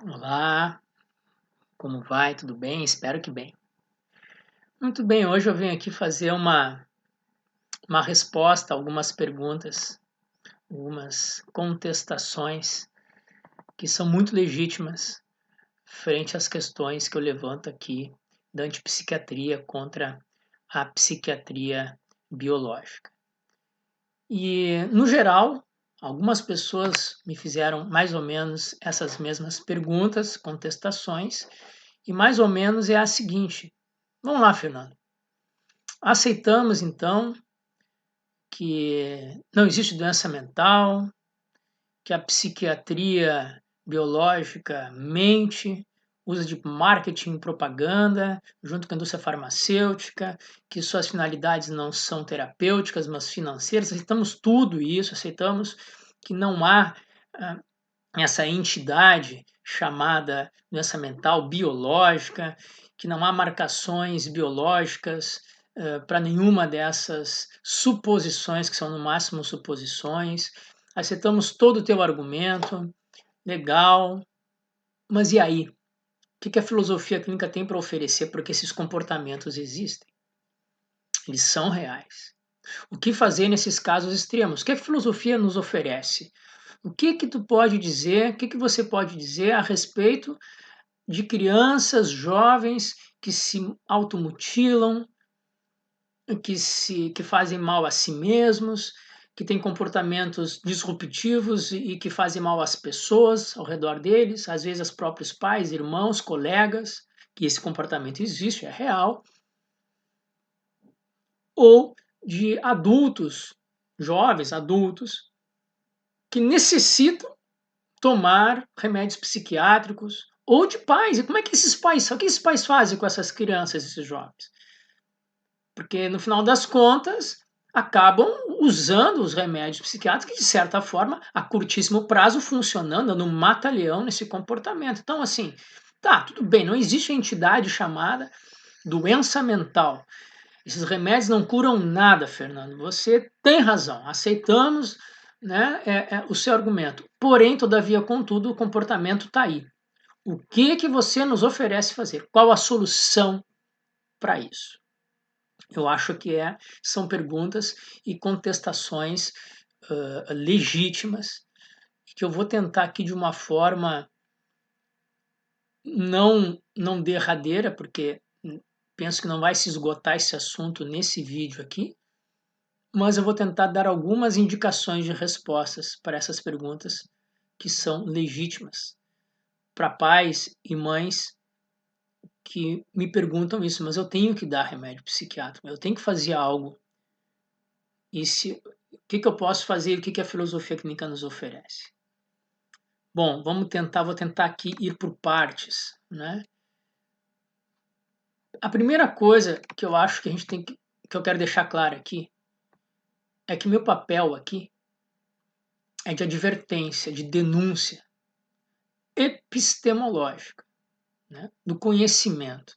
Olá, como vai? Tudo bem? Espero que bem. Muito bem, hoje eu venho aqui fazer uma resposta a algumas perguntas, algumas contestações que são muito legítimas frente às questões que eu levanto aqui da antipsiquiatria contra a psiquiatria biológica. E, no geral, algumas pessoas me fizeram mais ou menos essas mesmas perguntas, contestações, e mais ou menos é a seguinte. Vamos lá, Fernando. Aceitamos, então, que não existe doença mental, que a psiquiatria biológica mente, usa de marketing e propaganda, junto com a indústria farmacêutica, que suas finalidades não são terapêuticas, mas financeiras. Aceitamos tudo isso, aceitamos que não há essa entidade chamada doença mental biológica, que não há marcações biológicas para nenhuma dessas suposições, que são no máximo suposições. Aceitamos todo o teu argumento, legal, mas e aí? O que a filosofia clínica tem para oferecer porque esses comportamentos existem? Eles são reais. O que fazer nesses casos extremos? O que a filosofia nos oferece? O que tu pode dizer, o que você pode dizer a respeito de crianças, jovens que se automutilam, que fazem mal a si mesmos, que têm comportamentos disruptivos e que fazem mal às pessoas ao redor deles, às vezes aos próprios pais, irmãos, colegas, que esse comportamento existe, é real, ou de adultos, jovens, adultos, que necessitam tomar remédios psiquiátricos, ou de pais. E como é que esses pais, o que esses pais fazem com essas crianças, esses jovens? Porque no final das contas acabam usando os remédios psiquiátricos que, de certa forma, a curtíssimo prazo funcionando no mata-leão nesse comportamento. Então, assim, tá, tudo bem, não existe entidade chamada doença mental. Esses remédios não curam nada, Fernando. Você tem razão, aceitamos, né, o seu argumento. Porém, todavia, contudo, o comportamento está aí. O que você nos oferece fazer? Qual a solução para isso? Eu acho que são perguntas e contestações legítimas que eu vou tentar aqui de uma forma não derradeira, porque penso que não vai se esgotar esse assunto nesse vídeo aqui, mas eu vou tentar dar algumas indicações de respostas para essas perguntas que são legítimas para pais e mães que me perguntam isso, mas eu tenho que dar remédio psiquiátrico, eu tenho que fazer algo. E o que eu posso fazer e o que a filosofia clínica nos oferece? Bom, vou tentar aqui ir por partes, né? A primeira coisa que eu acho que a gente que eu quero deixar claro aqui, é que meu papel aqui é de advertência, de denúncia epistemológica, né? Do conhecimento.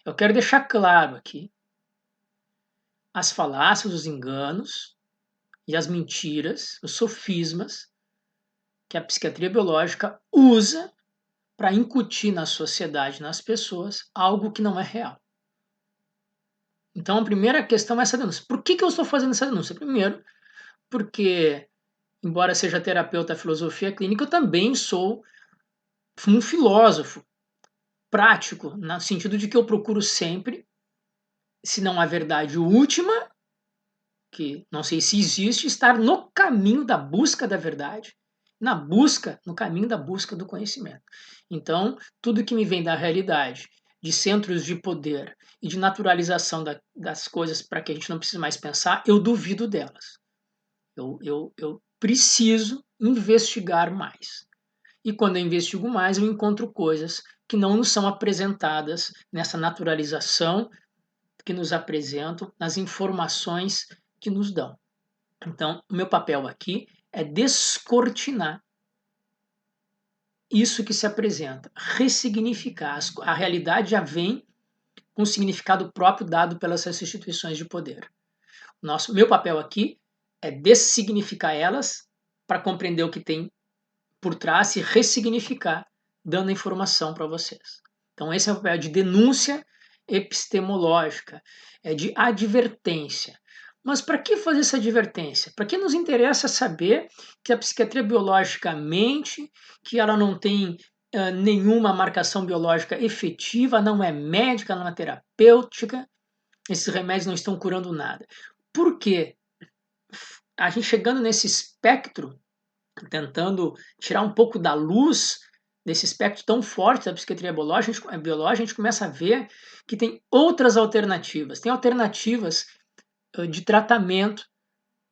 Eu quero deixar claro aqui as falácias, os enganos e as mentiras, os sofismas que a psiquiatria biológica usa para incutir na sociedade, nas pessoas, algo que não é real. Então, a primeira questão é essa denúncia. Por que eu estou fazendo essa denúncia? Primeiro, porque, embora seja terapeuta da filosofia clínica, eu também sou um filósofo prático, no sentido de que eu procuro sempre, se não a verdade última, que não sei se existe, estar no caminho da busca da verdade, no caminho da busca do conhecimento. Então, tudo que me vem da realidade, de centros de poder e de naturalização das coisas para que a gente não precise mais pensar, eu duvido delas. Eu preciso investigar mais. E quando eu investigo mais, eu encontro coisas que não nos são apresentadas nessa naturalização que nos apresentam, nas informações que nos dão. Então, o meu papel aqui é descortinar isso que se apresenta, ressignificar. A realidade já vem com o significado próprio dado pelas instituições de poder. Meu papel aqui é dessignificar elas para compreender o que tem por trás e ressignificar dando informação para vocês. Então esse é o papel de denúncia epistemológica, é de advertência. Mas para que fazer essa advertência? Para que nos interessa saber que a psiquiatria biologicamente, que ela não tem nenhuma marcação biológica efetiva, não é médica, não é terapêutica, esses remédios não estão curando nada. Por quê? A gente chegando nesse espectro, tentando tirar um pouco da luz desse espectro tão forte da psiquiatria biológica, a gente começa a ver que tem outras alternativas. Tem alternativas de tratamento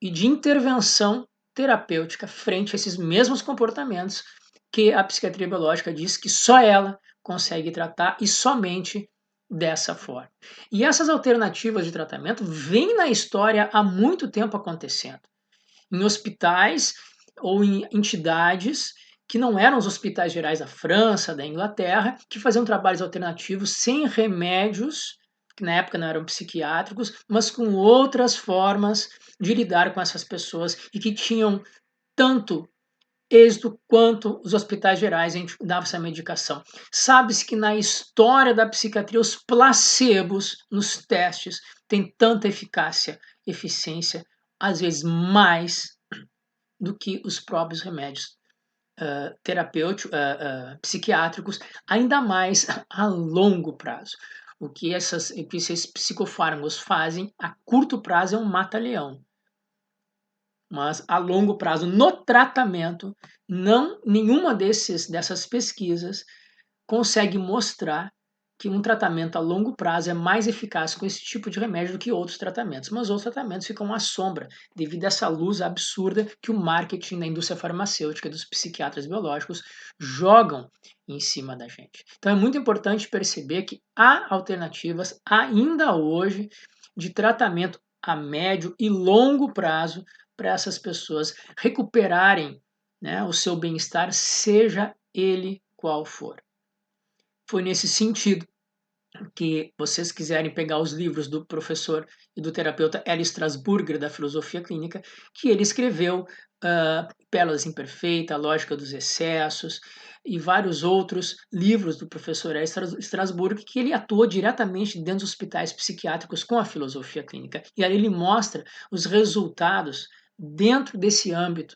e de intervenção terapêutica frente a esses mesmos comportamentos que a psiquiatria biológica diz que só ela consegue tratar e somente dessa forma. E essas alternativas de tratamento vêm na história há muito tempo acontecendo. Em hospitais ou em entidades que não eram os hospitais gerais da França, da Inglaterra, que faziam trabalhos alternativos sem remédios, que na época não eram psiquiátricos, mas com outras formas de lidar com essas pessoas e que tinham tanto êxito quanto os hospitais gerais em dar essa medicação. Sabe-se que na história da psiquiatria os placebos nos testes têm tanta eficácia, eficiência, às vezes mais do que os próprios remédios terapêuticos, psiquiátricos, ainda mais a longo prazo. O que esses psicofármacos fazem a curto prazo é um mata-leão. Mas a longo prazo, no tratamento, nenhuma dessas pesquisas consegue mostrar que um tratamento a longo prazo é mais eficaz com esse tipo de remédio do que outros tratamentos. Mas outros tratamentos ficam à sombra devido a essa luz absurda que o marketing da indústria farmacêutica e dos psiquiatras biológicos jogam em cima da gente. Então é muito importante perceber que há alternativas ainda hoje de tratamento a médio e longo prazo para essas pessoas recuperarem, né, o seu bem-estar, seja ele qual for. Foi nesse sentido que vocês quiserem pegar os livros do professor e do terapeuta L. Strasburger, da filosofia clínica, que ele escreveu Pérolas Imperfeitas, A Lógica dos Excessos e vários outros livros do professor L. Strasburger, que ele atuou diretamente dentro dos hospitais psiquiátricos com a filosofia clínica. E aí ele mostra os resultados dentro desse âmbito,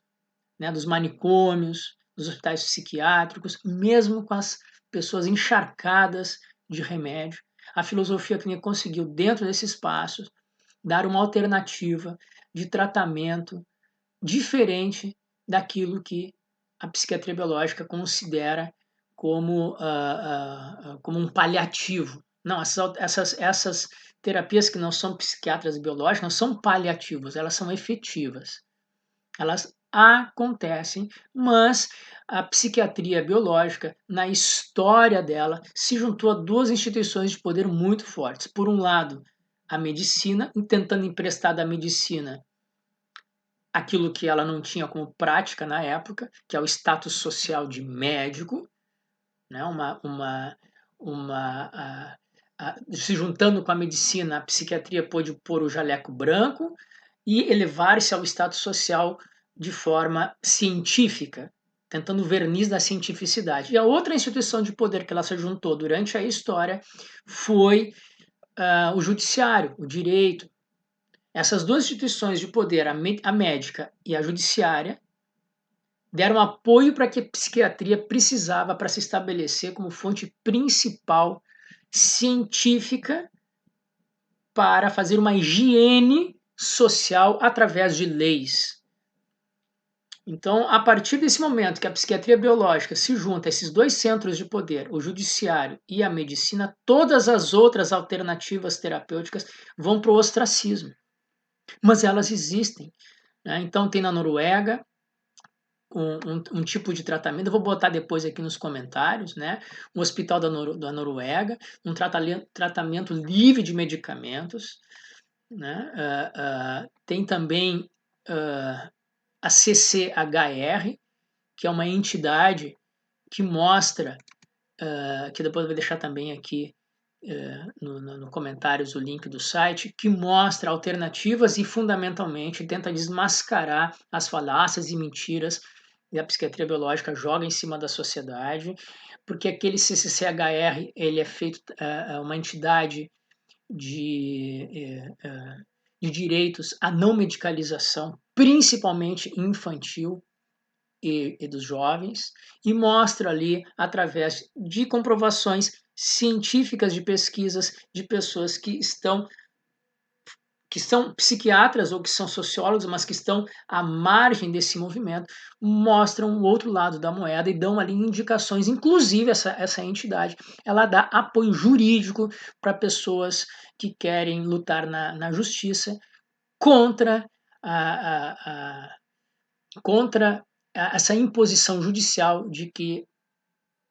né, dos manicômios, dos hospitais psiquiátricos, mesmo com as pessoas encharcadas de remédio. A filosofia clínica conseguiu, dentro desse espaço, dar uma alternativa de tratamento diferente daquilo que a psiquiatria biológica considera como um paliativo. Não, essas terapias que não são psiquiatras biológicas não são paliativos, elas são efetivas. Elas acontecem, mas a psiquiatria biológica, na história dela, se juntou a duas instituições de poder muito fortes. Por um lado, a medicina, tentando emprestar da medicina aquilo que ela não tinha como prática na época, que é o status social de médico, né? Se juntando com a medicina, a psiquiatria pôde pôr o jaleco branco e elevar-se ao status social de forma científica, tentando o verniz da cientificidade. E a outra instituição de poder que ela se juntou durante a história foi o judiciário, o direito. Essas duas instituições de poder, a médica e a judiciária, deram apoio para que a psiquiatria precisava para se estabelecer como fonte principal científica para fazer uma higiene social através de leis. Então, a partir desse momento que a psiquiatria biológica se junta a esses dois centros de poder, o judiciário e a medicina, todas as outras alternativas terapêuticas vão para o ostracismo. Mas elas existem, né? Então, tem na Noruega um tipo de tratamento, eu vou botar depois aqui nos comentários, né? Um hospital da Noruega, um tratamento livre de medicamentos, né? Tem também a CCHR, que é uma entidade que mostra, que depois eu vou deixar também aqui no comentários o link do site, que mostra alternativas e fundamentalmente tenta desmascarar as falácias e mentiras e a psiquiatria biológica joga em cima da sociedade, porque aquele CCCHR ele é feito uma entidade de direitos à não medicalização, principalmente infantil e dos jovens, e mostra ali, através de comprovações científicas de pesquisas de pessoas que são psiquiatras ou que são sociólogos, mas que estão à margem desse movimento, mostram o outro lado da moeda e dão ali indicações, inclusive essa entidade, ela dá apoio jurídico para pessoas que querem lutar na justiça contra contra essa imposição judicial de que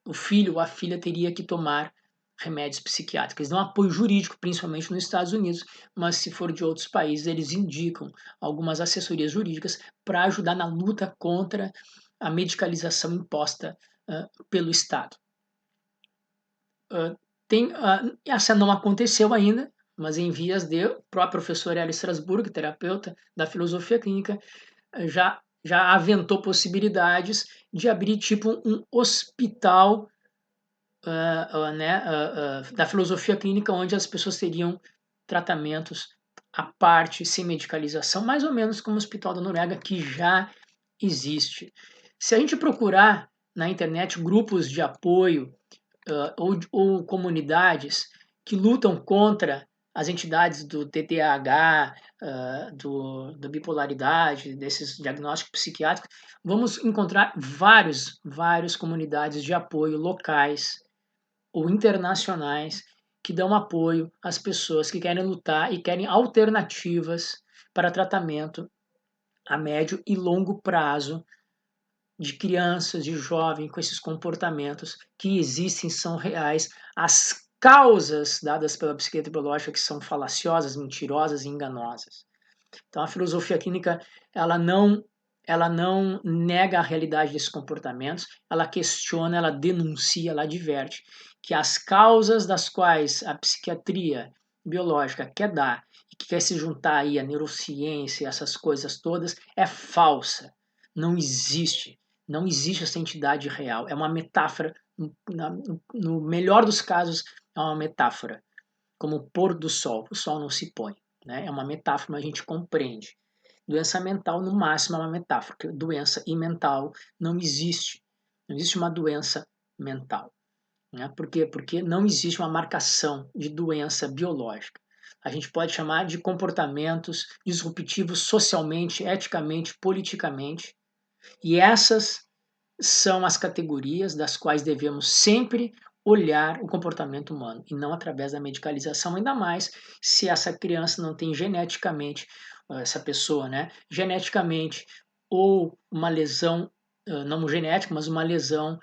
o filho ou a filha teria que tomar remédios psiquiátricos. Eles dão apoio jurídico, principalmente nos Estados Unidos, mas se for de outros países, eles indicam algumas assessorias jurídicas para ajudar na luta contra a medicalização imposta pelo Estado. Essa não aconteceu ainda, mas em vias de, o próprio professor Hélio Strasburg, terapeuta da filosofia clínica, já aventou possibilidades de abrir tipo um hospital da filosofia clínica, onde as pessoas teriam tratamentos à parte, sem medicalização, mais ou menos como o Hospital da Noruega, que já existe. Se a gente procurar na internet grupos de apoio ou comunidades que lutam contra as entidades do TDAH, da bipolaridade, desses diagnósticos psiquiátricos, vamos encontrar várias comunidades de apoio locais ou internacionais que dão apoio às pessoas que querem lutar e querem alternativas para tratamento a médio e longo prazo de crianças, de jovens com esses comportamentos que existem, são reais. As causas dadas pela psiquiatria biológica que são falaciosas, mentirosas e enganosas. Então a filosofia clínica ela não nega a realidade desses comportamentos, ela questiona, ela denuncia, ela adverte que as causas das quais a psiquiatria biológica quer dar e que quer se juntar aí a neurociência, essas coisas todas, é falsa. Não existe. Não existe essa entidade real. É uma metáfora, no melhor dos casos, é uma metáfora, como o pôr do sol. O sol não se põe. Né? É uma metáfora, mas a gente compreende. Doença mental, no máximo, é uma metáfora, porque doença e mental não existe. Não existe uma doença mental. Né? Por quê? Porque não existe uma marcação de doença biológica. A gente pode chamar de comportamentos disruptivos socialmente, eticamente, politicamente. E essas são as categorias das quais devemos sempre olhar o comportamento humano e não através da medicalização, ainda mais se essa criança não tem geneticamente, essa pessoa, né, geneticamente ou uma lesão, não genética, mas uma lesão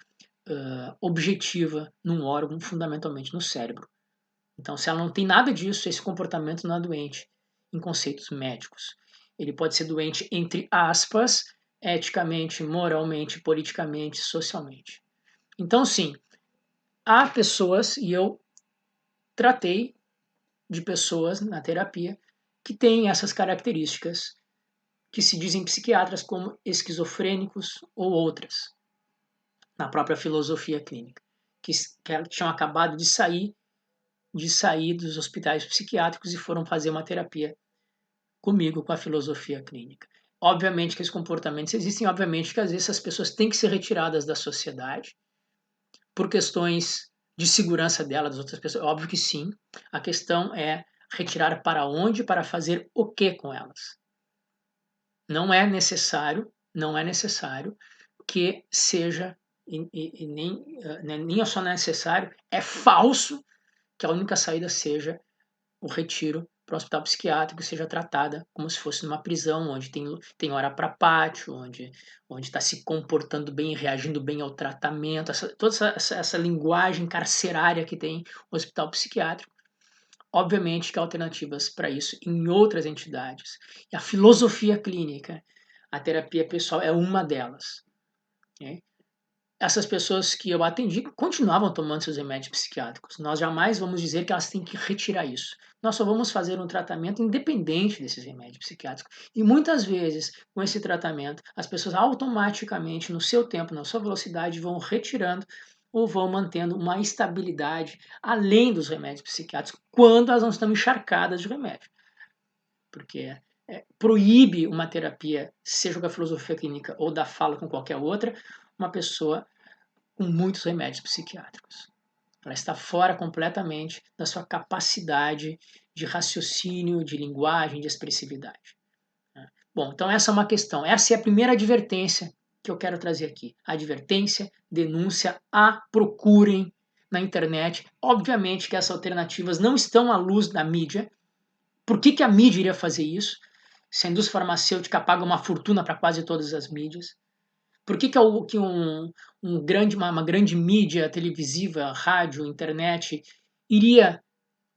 objetiva num órgão, fundamentalmente no cérebro. Então, se ela não tem nada disso, esse comportamento não é doente em conceitos médicos. Ele pode ser doente, entre aspas, eticamente, moralmente, politicamente, socialmente. Então, sim, há pessoas, e eu tratei de pessoas na terapia, que têm essas características, que se dizem psiquiatras como esquizofrênicos ou outras, na própria filosofia clínica, que tinham acabado de sair dos hospitais psiquiátricos e foram fazer uma terapia comigo, com a filosofia clínica. Obviamente que esses comportamentos existem, obviamente que às vezes essas pessoas têm que ser retiradas da sociedade por questões de segurança dela, das outras pessoas. Óbvio que sim. A questão é retirar para onde, para fazer o que com elas. Não é necessário que seja, e nem só não é necessário, é falso que a única saída seja o retiro para um hospital psiquiátrico, seja tratada como se fosse numa prisão, onde tem hora para pátio, onde está se comportando bem, reagindo bem ao tratamento, toda essa linguagem carcerária que tem o hospital psiquiátrico. Obviamente que há alternativas para isso em outras entidades. E a filosofia clínica, a terapia pessoal é uma delas. Né? essas pessoas que eu atendi continuavam tomando seus remédios psiquiátricos. Nós jamais vamos dizer que elas têm que retirar isso. Nós só vamos fazer um tratamento independente desses remédios psiquiátricos. E muitas vezes, com esse tratamento, as pessoas automaticamente, no seu tempo, na sua velocidade, vão retirando ou vão mantendo uma estabilidade além dos remédios psiquiátricos, quando elas não estão encharcadas de remédio. Porque proíbe uma terapia, seja com a filosofia clínica ou da fala com qualquer outra, uma pessoa com muitos remédios psiquiátricos. Ela está fora completamente da sua capacidade de raciocínio, de linguagem, de expressividade. Bom, então essa é uma questão. Essa é a primeira advertência que eu quero trazer aqui. Advertência, denúncia, procurem na internet. Obviamente que essas alternativas não estão à luz da mídia. Por que a mídia iria fazer isso? Se a indústria farmacêutica paga uma fortuna para quase todas as mídias. Por que uma grande mídia televisiva, rádio, internet, iria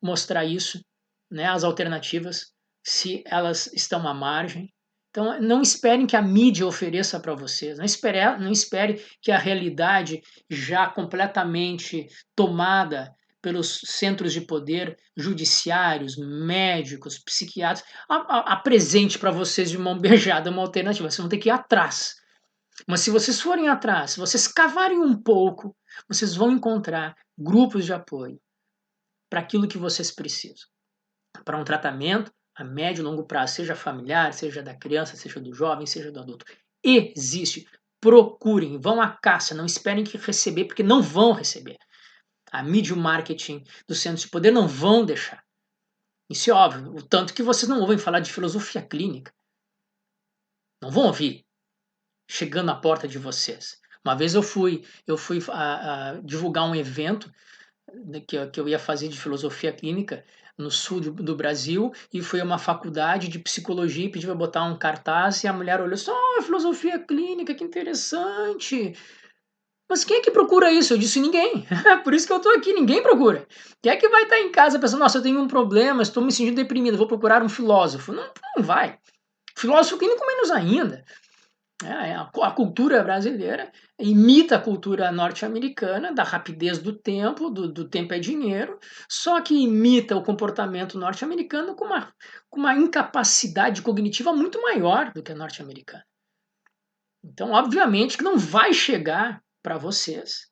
mostrar isso, né, as alternativas, se elas estão à margem? Então, não esperem que a mídia ofereça para vocês, não espere que a realidade já completamente tomada pelos centros de poder judiciários, médicos, psiquiatras, apresente para vocês de mão beijada uma alternativa. Vocês vão ter que ir atrás. Mas se vocês forem atrás, se vocês cavarem um pouco, vocês vão encontrar grupos de apoio para aquilo que vocês precisam. Para um tratamento a médio e longo prazo, seja familiar, seja da criança, seja do jovem, seja do adulto. Existe. Procurem, vão à caça, não esperem que receber, porque não vão receber. A mídia e o marketing dos centros de poder não vão deixar. Isso é óbvio. O tanto que vocês não ouvem falar de filosofia clínica. Não vão ouvir chegando à porta de vocês. Uma vez eu fui divulgar um evento que eu ia fazer de filosofia clínica no sul do Brasil, e foi a uma faculdade de psicologia e pediu para botar um cartaz, e a mulher olhou só, filosofia clínica, que interessante. Mas quem é que procura isso? Eu disse, ninguém. Por isso que eu estou aqui, ninguém procura. Quem é que vai estar em casa pensando, nossa, eu tenho um problema, estou me sentindo deprimido, vou procurar um filósofo? Não, não vai. Filósofo clínico menos ainda. A cultura brasileira imita a cultura norte-americana, da rapidez do tempo, do tempo é dinheiro, só que imita o comportamento norte-americano com uma incapacidade cognitiva muito maior do que a norte-americana. Então, obviamente que não vai chegar para vocês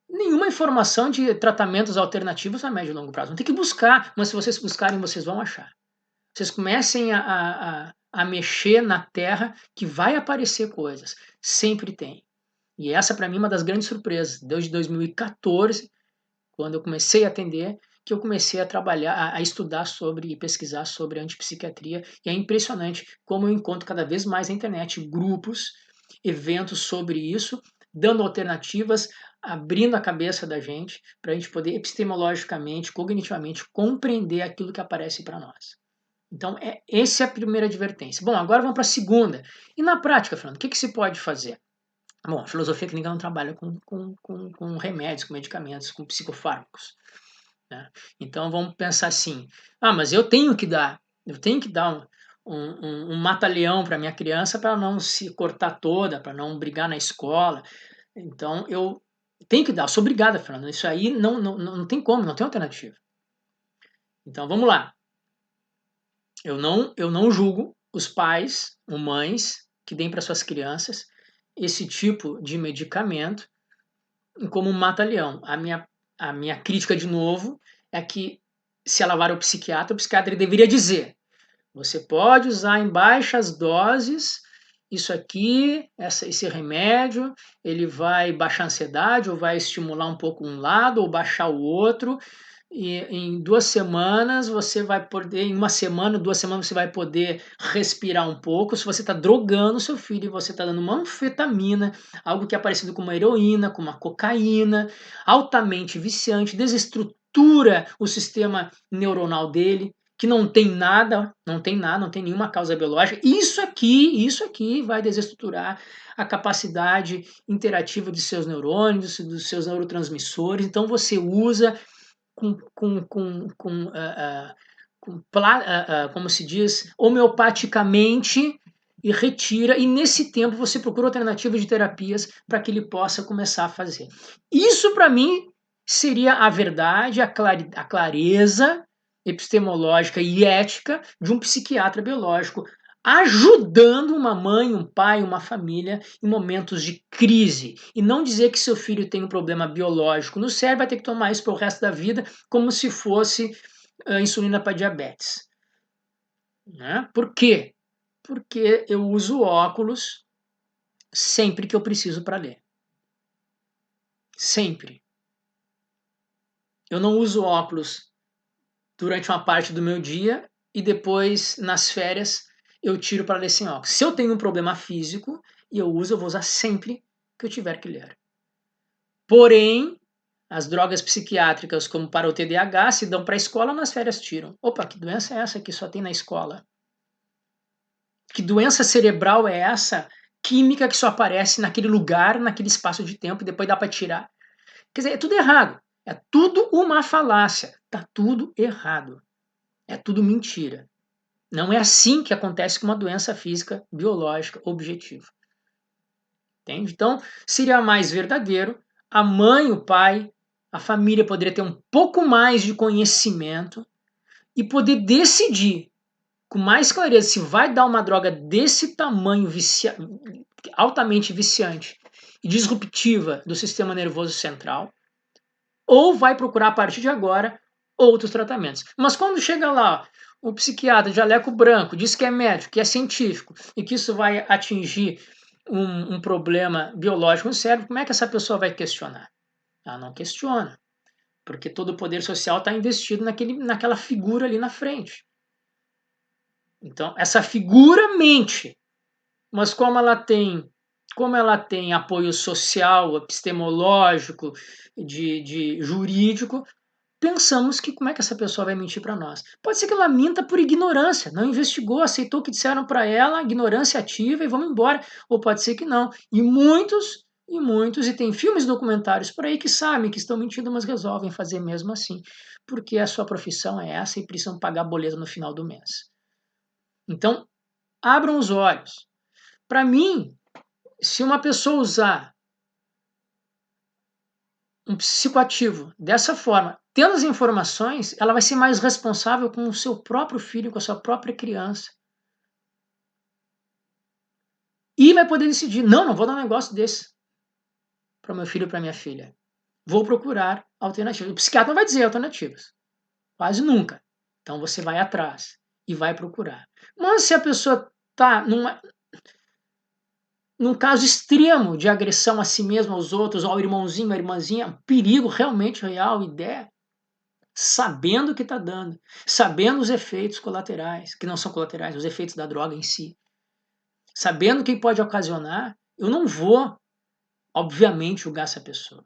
nenhuma informação de tratamentos alternativos a médio e longo prazo. Não tem que buscar, mas se vocês buscarem, vocês vão achar. Vocês comecem a mexer na terra que vai aparecer coisas. Sempre tem. E essa, para mim, é uma das grandes surpresas. Desde 2014, quando eu comecei a atender, que eu comecei a trabalhar, a estudar sobre e pesquisar sobre antipsiquiatria. E é impressionante como eu encontro cada vez mais na internet grupos, eventos sobre isso, dando alternativas, abrindo a cabeça da gente, para a gente poder epistemologicamente, cognitivamente, compreender aquilo que aparece para nós. Então, essa é a primeira advertência. Bom, agora vamos para a segunda. E na prática, Fernando, o que se pode fazer? Bom, a filosofia clínica não trabalha com remédios, com medicamentos, com psicofármacos. Né? Então, vamos pensar assim, mas eu tenho que dar um mata-leão para minha criança para não se cortar toda, para não brigar na escola. Então, eu tenho que dar, eu sou obrigada, Fernando. Isso aí não tem como, não tem alternativa. Então, vamos lá. Eu não julgo os pais ou mães que deem para suas crianças esse tipo de medicamento como um mata-leão. A minha crítica, de novo, é que se ela vai ao psiquiatra, o psiquiatra deveria dizer: você pode usar em baixas doses isso aqui, esse remédio, ele vai baixar a ansiedade, ou vai estimular um pouco um lado, ou baixar o outro, e em 2 semanas você vai poder, em 1 semana, 2 semanas você vai poder respirar um pouco. Se você está drogando seu filho e você está dando uma anfetamina, algo que é parecido com uma heroína, com uma cocaína, altamente viciante, desestrutura o sistema neuronal dele, que não tem nada, não tem nenhuma causa biológica. Isso aqui vai desestruturar a capacidade interativa de seus neurônios, dos seus neurotransmissores. Então você usa como se diz, homeopaticamente, e retira, e nesse tempo você procura alternativas de terapias para que ele possa começar a fazer. Isso, para mim, seria a verdade, a clareza epistemológica e ética de um psiquiatra biológico, ajudando uma mãe, um pai, uma família em momentos de crise. E não dizer que seu filho tem um problema biológico no cérebro, vai ter que tomar isso para o resto da vida, como se fosse insulina para diabetes. Né? Por quê? Porque eu uso óculos sempre que eu preciso para ler. Sempre. Eu não uso óculos durante uma parte do meu dia e depois, nas férias, eu tiro para ler sem óculos. Se eu tenho um problema físico e eu vou usar sempre que eu tiver que ler. Porém, as drogas psiquiátricas, como para o TDAH, se dão para a escola, nas férias tiram. Opa, que doença é essa que só tem na escola? Que doença cerebral é essa? Química que só aparece naquele lugar, naquele espaço de tempo e depois dá para tirar. Quer dizer, é tudo errado. É tudo uma falácia. Tá tudo errado. É tudo mentira. Não é assim que acontece com uma doença física, biológica, objetiva. Entende? Então, seria mais verdadeiro a mãe, o pai, a família poderia ter um pouco mais de conhecimento e poder decidir com mais clareza se vai dar uma droga desse tamanho altamente viciante e disruptiva do sistema nervoso central, ou vai procurar a partir de agora outros tratamentos. Mas quando chega lá, o psiquiatra de jaleco branco diz que é médico, que é científico e que isso vai atingir um problema biológico no cérebro, como é que essa pessoa vai questionar? Ela não questiona, porque todo o poder social está investido naquela figura ali na frente. Então, essa figura mente, mas como ela tem apoio social, epistemológico, de jurídico, pensamos que como é que essa pessoa vai mentir para nós? Pode ser que ela minta por ignorância, não investigou, aceitou o que disseram para ela, ignorância ativa e vamos embora. Ou pode ser que não. E tem filmes documentários por aí que sabem que estão mentindo, mas resolvem fazer mesmo assim, porque a sua profissão é essa e precisam pagar a boleta no final do mês. Então, abram os olhos. Para mim, se uma pessoa usar um psicoativo dessa forma, tendo as informações, ela vai ser mais responsável com o seu próprio filho, com a sua própria criança. E vai poder decidir, não vou dar um negócio desse para meu filho ou para minha filha. Vou procurar alternativas. O psiquiatra não vai dizer alternativas. Quase nunca. Então você vai atrás e vai procurar. Mas se a pessoa está num caso extremo de agressão a si mesmo, aos outros, ao irmãozinho, à irmãzinha, perigo realmente real, ideia, sabendo o que está dando, sabendo os efeitos colaterais, que não são colaterais, os efeitos da droga em si, sabendo o que pode ocasionar, eu não vou, obviamente, julgar essa pessoa.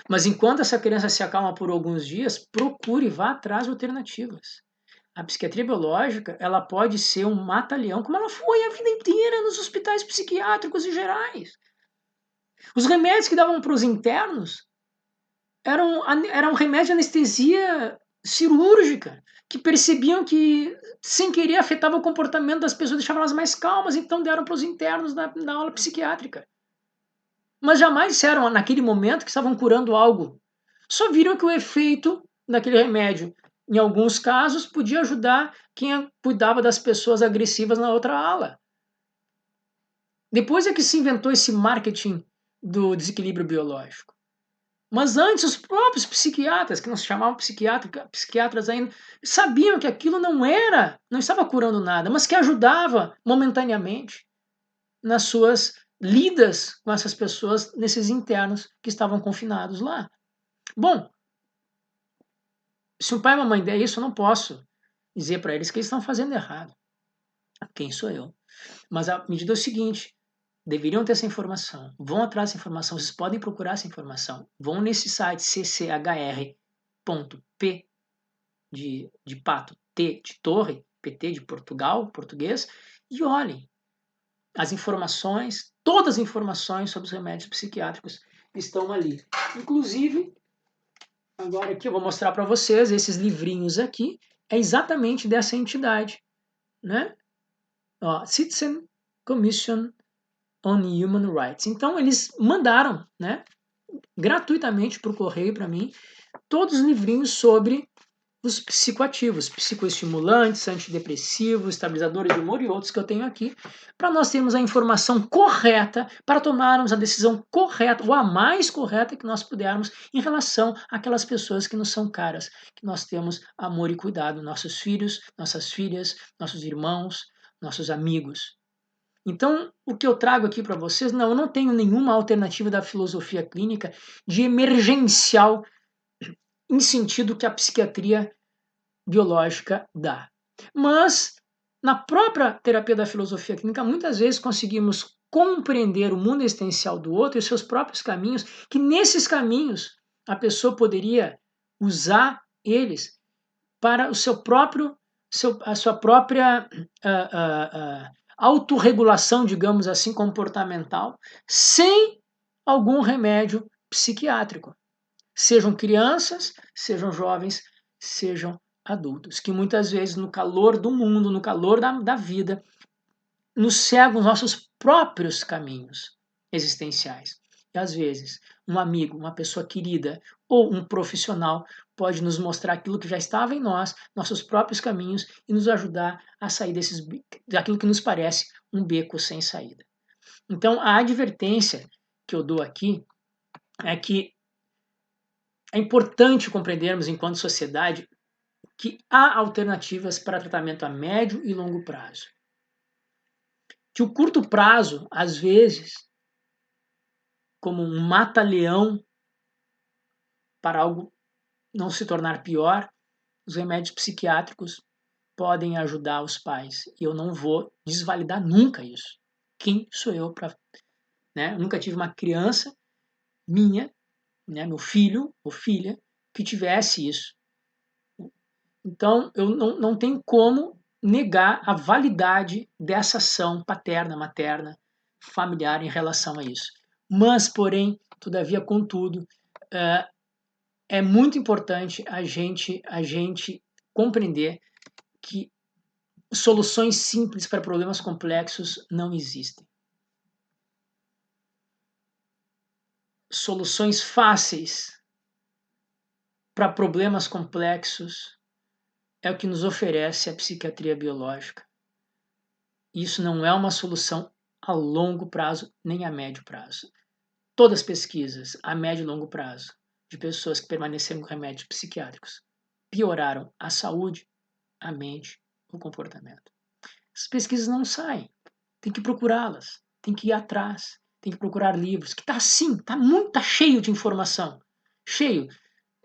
Mas enquanto essa criança se acalma por alguns dias, procure, vá atrás de alternativas. A psiquiatria biológica, ela pode ser um mata-leão, como ela foi a vida inteira nos hospitais psiquiátricos e gerais. Os remédios que davam para os internos eram remédios de anestesia cirúrgica, que percebiam que, sem querer, afetava o comportamento das pessoas, deixavam elas mais calmas, então deram para os internos na aula psiquiátrica. Mas jamais disseram, naquele momento, que estavam curando algo. Só viram que o efeito daquele remédio, em alguns casos, podia ajudar quem cuidava das pessoas agressivas na outra ala. Depois é que se inventou esse marketing do desequilíbrio biológico. Mas antes, os próprios psiquiatras, que não se chamavam psiquiatras ainda, sabiam que aquilo não estava curando nada, mas que ajudava momentaneamente nas suas lidas com essas pessoas, nesses internos que estavam confinados lá. Bom, se um pai e uma mãe der isso, eu não posso dizer para eles que eles estão fazendo errado. Quem sou eu? Mas a medida é o seguinte: deveriam ter essa informação, vão atrás dessa informação, vocês podem procurar essa informação, vão nesse site cchr.p de pato, T de torre, PT de Portugal, português, e olhem as informações, todas as informações sobre os remédios psiquiátricos estão ali. Inclusive, agora aqui eu vou mostrar para vocês esses livrinhos aqui, é exatamente dessa entidade, né? Ó, Citizen Commission on Human Rights. Então eles mandaram, né, gratuitamente por correio para mim todos os livrinhos sobre os psicoativos, psicoestimulantes, antidepressivos, estabilizadores de humor e outros que eu tenho aqui, para nós termos a informação correta, para tomarmos a decisão correta, ou a mais correta que nós pudermos em relação àquelas pessoas que nos são caras, que nós temos amor e cuidado, nossos filhos, nossas filhas, nossos irmãos, nossos amigos. Então, o que eu trago aqui para vocês, não, eu não tenho nenhuma alternativa da filosofia clínica de emergencial em sentido que a psiquiatria biológica dá. Mas, na própria terapia da filosofia clínica, muitas vezes conseguimos compreender o mundo existencial do outro e os seus próprios caminhos, que nesses caminhos a pessoa poderia usar eles para o seu próprio, a sua própria autorregulação, digamos assim, comportamental, sem algum remédio psiquiátrico. Sejam crianças, sejam jovens, sejam adultos, que muitas vezes no calor do mundo, no calor da vida, nos cegam os nossos próprios caminhos existenciais. E às vezes, um amigo, uma pessoa querida ou um profissional pode nos mostrar aquilo que já estava em nós, nossos próprios caminhos, e nos ajudar a sair daquilo que nos parece um beco sem saída. Então, a advertência que eu dou aqui é que é importante compreendermos, enquanto sociedade, que há alternativas para tratamento a médio e longo prazo. Que o curto prazo, às vezes, como um mata-leão para algo não se tornar pior, os remédios psiquiátricos podem ajudar os pais. E eu não vou desvalidar nunca isso. Quem sou eu para... Né? Eu nunca tive uma criança minha, né, meu filho ou filha, que tivesse isso. Então, eu não tenho como negar a validade dessa ação paterna, materna, familiar em relação a isso. Mas, porém, todavia, contudo, é muito importante a gente compreender que soluções simples para problemas complexos não existem. Soluções fáceis para problemas complexos é o que nos oferece a psiquiatria biológica. Isso não é uma solução a longo prazo nem a médio prazo. Todas as pesquisas a médio e longo prazo de pessoas que permaneceram com remédios psiquiátricos pioraram a saúde, a mente, o comportamento. Essas pesquisas não saem. Tem que procurá-las, tem que ir atrás, tem que procurar livros, que está assim, tá cheio de informação, cheio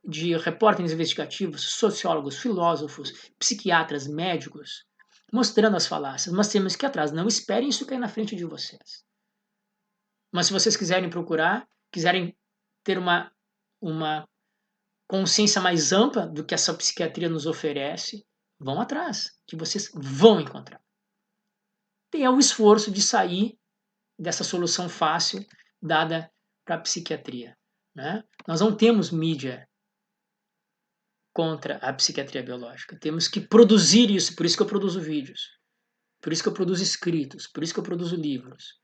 de repórteres investigativos, sociólogos, filósofos, psiquiatras, médicos, mostrando as falácias. Mas temos que ir atrás, não esperem isso cair na frente de vocês. Mas se vocês quiserem procurar, quiserem ter uma consciência mais ampla do que essa psiquiatria nos oferece, vão atrás, que vocês vão encontrar. Tem o esforço de sair dessa solução fácil dada para a psiquiatria. Né? Nós não temos mídia contra a psiquiatria biológica. Temos que produzir isso, por isso que eu produzo vídeos, por isso que eu produzo escritos, por isso que eu produzo livros,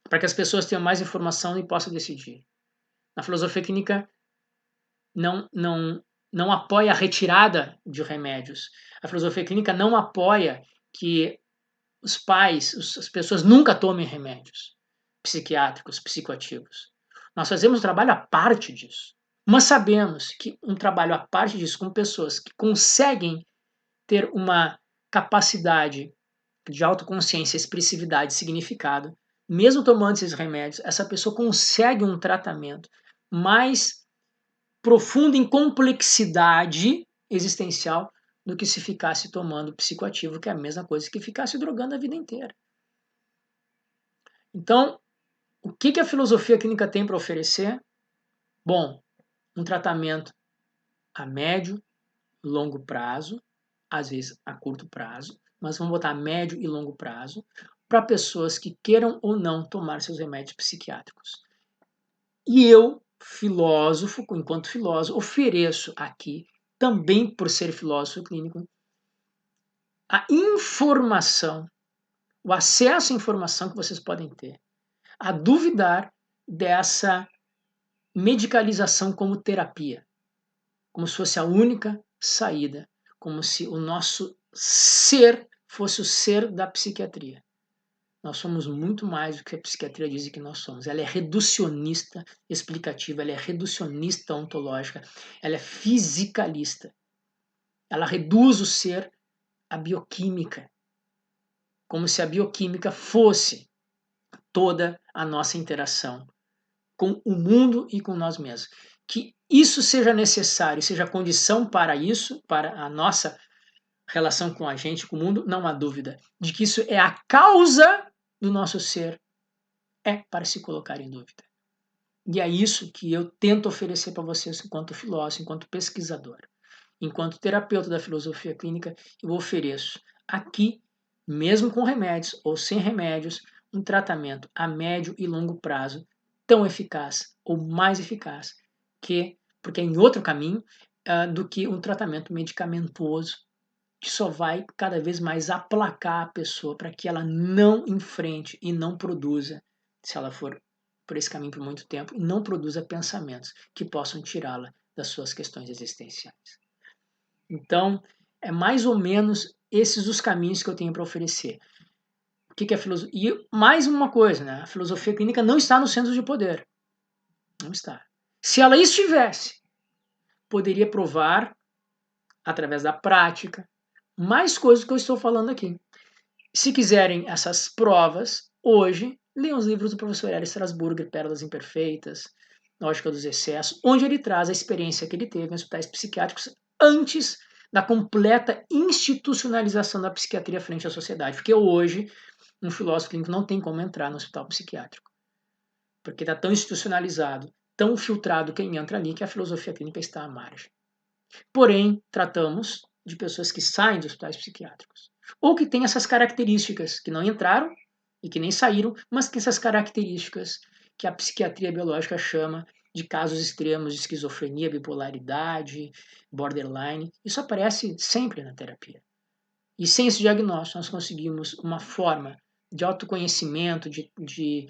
para que as pessoas tenham mais informação e possam decidir. Na filosofia clínica não apoia a retirada de remédios. A filosofia clínica não apoia que os pais, as pessoas nunca tomem remédios psiquiátricos, psicoativos. Nós fazemos um trabalho à parte disso. Mas sabemos que um trabalho à parte disso, com pessoas que conseguem ter uma capacidade de autoconsciência, expressividade, significado, mesmo tomando esses remédios, essa pessoa consegue um tratamento mais profundo em complexidade existencial do que se ficasse tomando psicoativo, que é a mesma coisa que ficasse drogando a vida inteira. Então, o que a filosofia clínica tem para oferecer? Bom, um tratamento a médio, longo prazo, às vezes a curto prazo, mas vamos botar a médio e longo prazo, para pessoas que queiram ou não tomar seus remédios psiquiátricos. E eu, filósofo, enquanto filósofo, ofereço aqui, também por ser filósofo clínico, a informação, o acesso à informação que vocês podem ter, a duvidar dessa medicalização como terapia, como se fosse a única saída, como se o nosso ser fosse o ser da psiquiatria. Nós somos muito mais do que a psiquiatria diz que nós somos. Ela é reducionista explicativa, ela é reducionista ontológica, ela é fisicalista. Ela reduz o ser à bioquímica, como se a bioquímica fosse toda a nossa interação com o mundo e com nós mesmos. Que isso seja necessário, seja condição para isso, para a nossa relação com a gente, com o mundo, não há dúvida de que isso é a causa do nosso ser, é para se colocar em dúvida. E é isso que eu tento oferecer para vocês enquanto filósofo, enquanto pesquisador. Enquanto terapeuta da filosofia clínica, eu ofereço aqui, mesmo com remédios ou sem remédios, um tratamento a médio e longo prazo tão eficaz ou mais eficaz porque é em outro caminho do que um tratamento medicamentoso que só vai cada vez mais aplacar a pessoa para que ela não enfrente e não produza, se ela for por esse caminho por muito tempo, e não produza pensamentos que possam tirá-la das suas questões existenciais. Então, é mais ou menos esses os caminhos que eu tenho para oferecer. O que é filosofia? E mais uma coisa, né? A filosofia clínica não está no centro de poder. Não está. Se ela estivesse, poderia provar, através da prática, mais coisas que eu estou falando aqui. Se quiserem essas provas, hoje, leiam os livros do professor Hélio Strasburger, Pérolas Imperfeitas, Lógica dos Excessos, onde ele traz a experiência que ele teve em hospitais psiquiátricos antes da completa institucionalização da psiquiatria frente à sociedade. Porque hoje, um filósofo clínico não tem como entrar no hospital psiquiátrico. Porque está tão institucionalizado, tão filtrado quem entra ali, que a filosofia clínica está à margem. Porém, tratamos de pessoas que saem dos hospitais psiquiátricos. Ou que têm essas características, que não entraram e que nem saíram, mas que têm essas características que a psiquiatria biológica chama de casos extremos de esquizofrenia, bipolaridade, borderline. Isso aparece sempre na terapia. E sem esse diagnóstico, nós conseguimos uma forma de autoconhecimento, de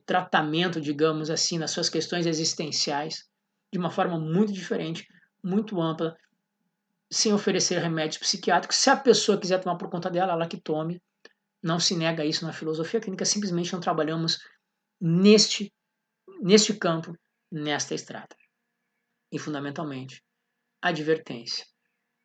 tratamento, digamos assim, nas suas questões existenciais, de uma forma muito diferente, muito ampla, sem oferecer remédios psiquiátricos. Se a pessoa quiser tomar por conta dela, ela que tome. Não se nega isso na filosofia clínica, simplesmente não trabalhamos neste campo, nesta estrada. E, fundamentalmente, advertência.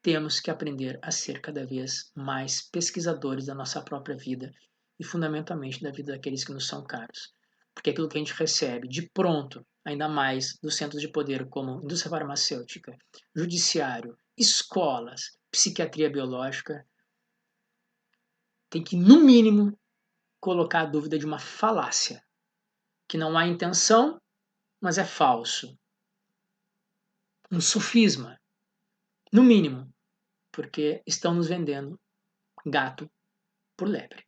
Temos que aprender a ser cada vez mais pesquisadores da nossa própria vida e, fundamentalmente, da vida daqueles que nos são caros. Porque aquilo que a gente recebe de pronto, ainda mais dos centros de poder como indústria farmacêutica, judiciário, escolas, psiquiatria biológica, tem que, no mínimo, colocar a dúvida de uma falácia, que não há intenção, mas é falso. Um sofisma, no mínimo, porque estão nos vendendo gato por lebre.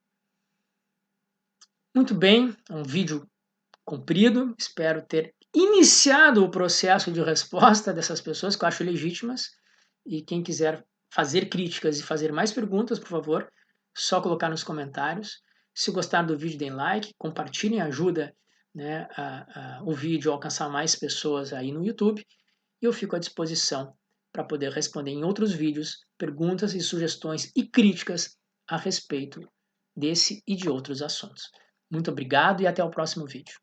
Muito bem, é um vídeo comprido, espero ter iniciado o processo de resposta dessas pessoas que eu acho legítimas, e quem quiser fazer críticas e fazer mais perguntas, por favor, só colocar nos comentários. Se gostar do vídeo, deem like, compartilhem, ajuda, né, o vídeo a alcançar mais pessoas aí no YouTube, e eu fico à disposição para poder responder em outros vídeos perguntas e sugestões e críticas a respeito desse e de outros assuntos. Muito obrigado e até o próximo vídeo.